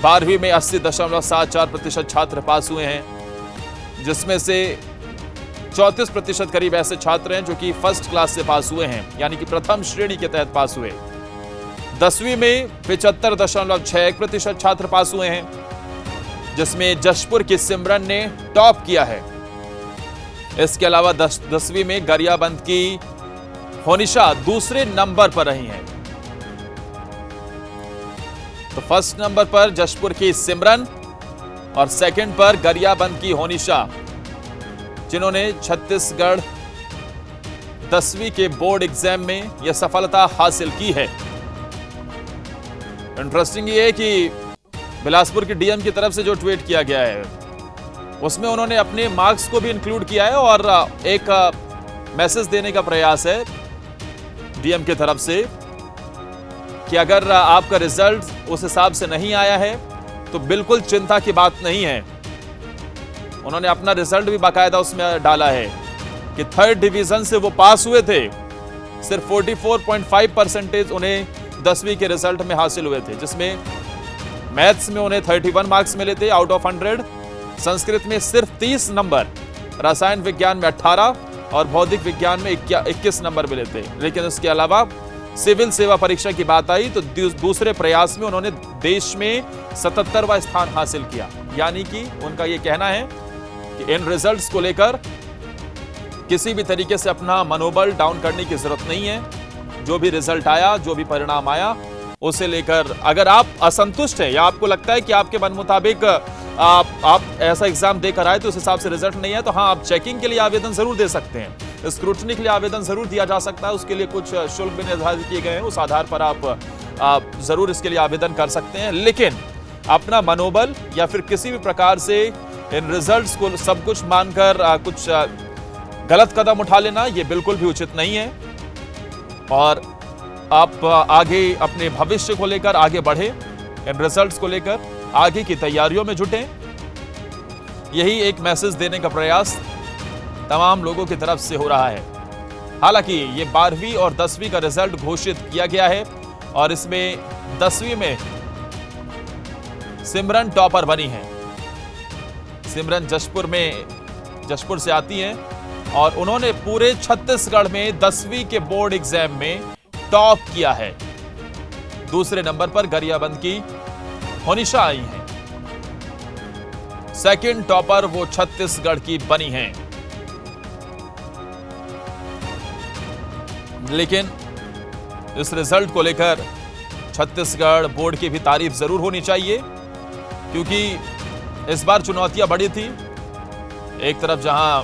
12वीं में 80.74% छात्र पास हुए हैं, जिसमें से 34% करीब ऐसे छात्र हैं जो कि फर्स्ट क्लास से पास हुए हैं, यानी कि प्रथम श्रेणी के तहत पास हुए। 10वीं में 75.61% छात्र पास हुए हैं, जिसमें जशपुर की सिमरन ने टॉप किया है। इसके अलावा 10वीं में गरियाबंद की होनिशा दूसरे नंबर पर रही हैं। तो फर्स्ट नंबर पर जशपुर की सिमरन और सेकंड पर गरियाबंद की होनिशा, जिन्होंने छत्तीसगढ़ 10वीं के बोर्ड एग्जाम में यह सफलता हासिल की है। इंटरेस्टिंग ये है कि बिलासपुर की डीएम की तरफ से जो ट्वीट किया गया है उसमें उन्होंने अपने मार्क्स को भी इंक्लूड किया है और एक मैसेज देने का प्रयास है डीएम की तरफ से कि अगर आपका रिजल्ट उस हिसाब से नहीं आया है तो बिल्कुल चिंता की बात नहीं है। उन्होंने अपना रिजल्ट भी बाकायदा उसमें डाला है कि 3rd डिवीजन से वो पास हुए थे। सिर्फ 44.5% उन्हें 10वीं के रिजल्ट में हासिल हुए थे, जिसमें मैथ्स में उन्हें 31 मार्क्स मिले थे आउट ऑफ 100, संस्कृत में सिर्फ 30 नंबर, रसायन विज्ञान में 18 और भौतिक विज्ञान में 21 नंबर मिले थे। लेकिन इसके अलावा सिविल सेवा परीक्षा की बात आई तो दूसरे प्रयास में उन्होंने देश में 77वां स्थान हासिल किया। यानी कि उनका यह कहना है कि इन रिजल्ट्स को लेकर किसी भी तरीके से अपना मनोबल डाउन करने की जरूरत नहीं है। जो भी रिजल्ट आया, जो भी परिणाम आया, उसे लेकर अगर आप असंतुष्ट हैं या आपको लगता है कि आपके मन मुताबिक आप ऐसा एग्जाम देकर आए तो उस हिसाब से रिजल्ट नहीं है, तो हाँ, आप चेकिंग के लिए आवेदन जरूर दे सकते हैं, स्क्रूटनी के लिए आवेदन जरूर दिया जा सकता है। उसके लिए कुछ शुल्क भी निर्धारित किए गए हैं, उस आधार पर आप जरूर इसके लिए आवेदन कर सकते हैं। लेकिन अपना मनोबल या फिर किसी भी प्रकार से इन रिजल्ट्स को सब कुछ मानकर कुछ गलत कदम उठा लेना, ये बिल्कुल भी उचित नहीं है। और आप आगे अपने भविष्य को लेकर आगे बढ़े, इन रिजल्ट्स को लेकर आगे की तैयारियों में जुटें। यही एक मैसेज देने का प्रयास तमाम लोगों की तरफ से हो रहा है। हालांकि ये 12वीं और 10वीं का रिजल्ट घोषित किया गया है और इसमें 10वीं में सिमरन टॉपर बनी है। सिमरन जशपुर से आती हैं और उन्होंने पूरे छत्तीसगढ़ में 10वीं के बोर्ड एग्जाम में टॉप किया है। दूसरे नंबर पर गरियाबंद की होनिशा आई हैं। सेकंड टॉपर वो छत्तीसगढ़ की बनी हैं। लेकिन इस रिजल्ट को लेकर छत्तीसगढ़ बोर्ड की भी तारीफ जरूर होनी चाहिए, क्योंकि इस बार चुनौतियां बड़ी थी। एक तरफ जहां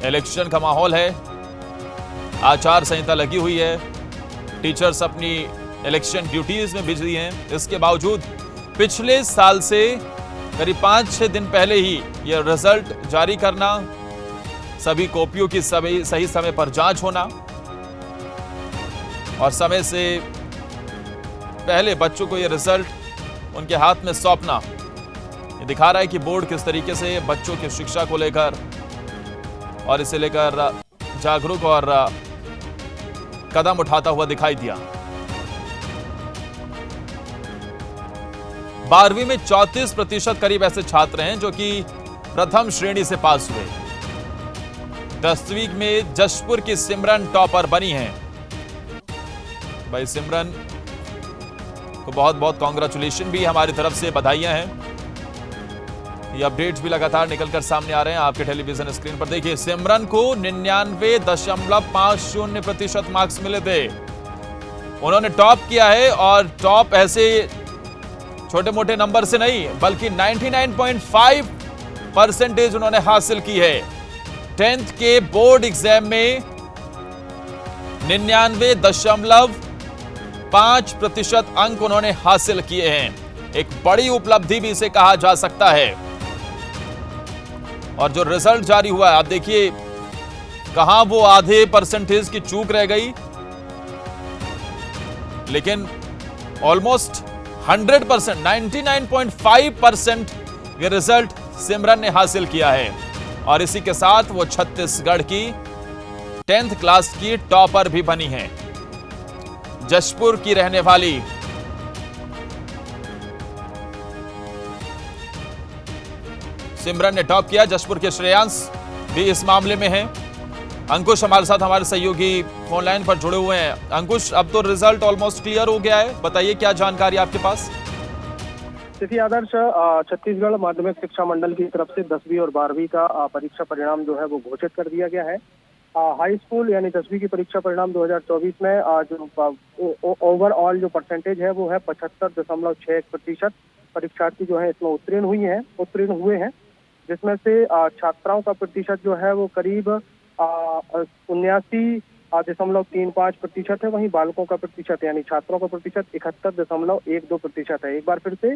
इलेक्शन का माहौल है, आचार संहिता लगी हुई है, टीचर्स अपनी इलेक्शन ड्यूटीज में बिजी हैं, इसके बावजूद पिछले साल से करीब 5-6 दिन पहले ही यह रिजल्ट जारी करना, सभी कॉपियों की सही समय पर जांच होना और समय से पहले बच्चों को यह रिजल्ट उनके हाथ में सौंपना, ये दिखा रहा है कि बोर्ड किस तरीके से बच्चों की शिक्षा को लेकर और इसे लेकर जागरूक और कदम उठाता हुआ दिखाई दिया। 12वीं में 34% करीब ऐसे छात्र हैं जो कि प्रथम श्रेणी से पास हुए। 10वीं में जशपुर की सिमरन टॉपर बनी हैं। भाई सिमरन को बहुत बहुत कांग्रेचुलेशन भी हमारी तरफ से, बधाइयां हैं। ये अपडेट्स भी लगातार निकलकर सामने आ रहे हैं आपके टेलीविजन स्क्रीन पर। देखिए, सिमरन को 99.50% मार्क्स मिले थे। उन्होंने टॉप किया है और टॉप ऐसे छोटे मोटे नंबर से नहीं बल्कि 99.5% उन्होंने हासिल की है। 10th के बोर्ड एग्जाम में 99.5% अंक उन्होंने हासिल किए हैं। एक बड़ी उपलब्धि भी इसे कहा जा सकता है। और जो रिजल्ट जारी हुआ है, आप देखिए कहां वो आधे परसेंटेज की चूक रह गई, लेकिन ऑलमोस्ट 100%, 99.5% ये रिजल्ट सिमरन ने हासिल किया है। और इसी के साथ वो छत्तीसगढ़ की 10th क्लास की टॉपर भी बनी है। जशपुर की रहने वाली सिमरन ने टॉप किया। जशपुर के श्रेयांश भी इस मामले में हैं। अंकुश हमारे साथ, हमारे सहयोगी फोन लाइन पर जुड़े हुए हैं। अंकुश, अब तो रिजल्ट ऑलमोस्ट क्लियर हो गया है, बताइए क्या जानकारी आपके पास? देखिए आदर्श, छत्तीसगढ़ माध्यमिक शिक्षा मंडल की तरफ से 10वीं और 12वीं का परीक्षा परिणाम जो है वो घोषित कर दिया गया है। हाई स्कूल यानी 10वीं की परीक्षा परिणाम 2024 में जो ओवरऑल जो परसेंटेज है वो है 75.61%। परीक्षार्थी जो है इसमें उत्तीर्ण हुए हैं, जिसमें से छात्राओं का प्रतिशत जो है वो करीब 79.35% है। वहीं बालकों का प्रतिशत यानी छात्रों का प्रतिशत 71.12% है। एक बार फिर से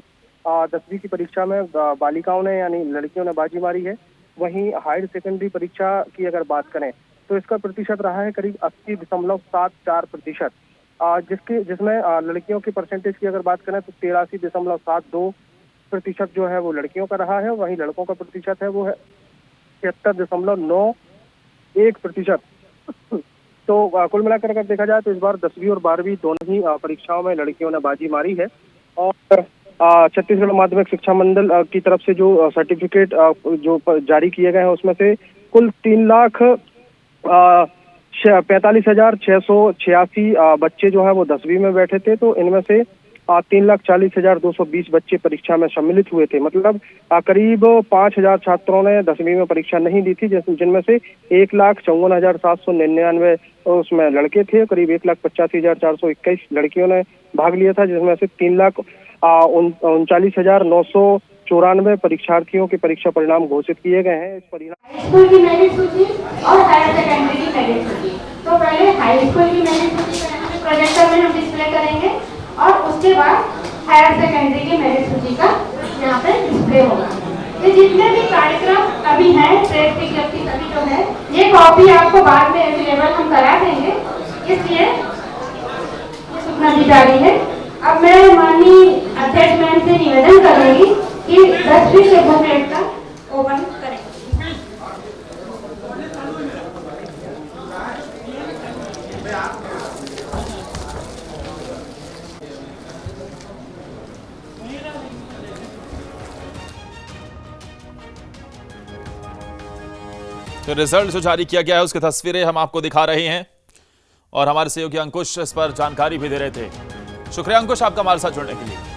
10वीं की परीक्षा में बालिकाओं ने यानी लड़कियों ने बाजी मारी है। वहीं हायर सेकेंडरी परीक्षा की अगर बात करें तो इसका प्रतिशत रहा है करीब 80.74%। जिसमें लड़कियों की परसेंटेज की अगर बात करें तो 83.72% जो है वो लड़कियों का रहा है। वहीं लड़कों का प्रतिशत है वो है 76.91%। तो कुल मिलाकर अगर देखा जाए तो इस बार 10वीं और 12वीं दोनों ही परीक्षाओं में लड़कियों ने बाजी मारी है। और छत्तीसगढ़ माध्यमिक शिक्षा मंडल की तरफ से जो सर्टिफिकेट जो जारी किए गए हैं उसमें से कुल 3,45,686 बच्चे जो है वो 10वीं में बैठे थे। तो इनमें से 3,40,220 बच्चे परीक्षा में सम्मिलित हुए थे। मतलब करीब 5,000 छात्रों ने 10वीं में परीक्षा नहीं दी थी, जिनमें से 1,54,799 उसमें लड़के थे। करीब 1,85,421 लड़कियों ने भाग लिया था, जिसमें से 3,39,994 परीक्षार्थियों के परीक्षा परिणाम घोषित किए गए हैं। इस परिणाम स्कूल की मेरिट सूची और हायर सेकेंडरी की मेरिट सूची। तो पहले हाई स्कूल की मेरिट सूची प्रोजेक्टर में हम डिस्प्ले करेंगे और उसके बाद हायर सेकेंडरी की मेरिट सूची का यहाँ पे डिस्प्ले होगा। ये जितने भी कार्यक्रम अभी हैं, ट्रेड विज्ञप्ति सभी जो है, ये कॉपी आपको बाद में अवेलेबल हम करा देंगे, इसलिए सूचना दी जा रही है। अब मैं माननीय अध्यक्ष मैम से निवेदन करूंगी कि 10वीं के बुकलेट का ओपन करें। तो रिजल्ट जो जारी किया गया है उसकी तस्वीरें हम आपको दिखा रहे हैं और हमारे सहयोगी अंकुश इस पर जानकारी भी दे रहे थे। शुक्रिया अंकुश, आपका हमारे साथ जुड़ने के लिए।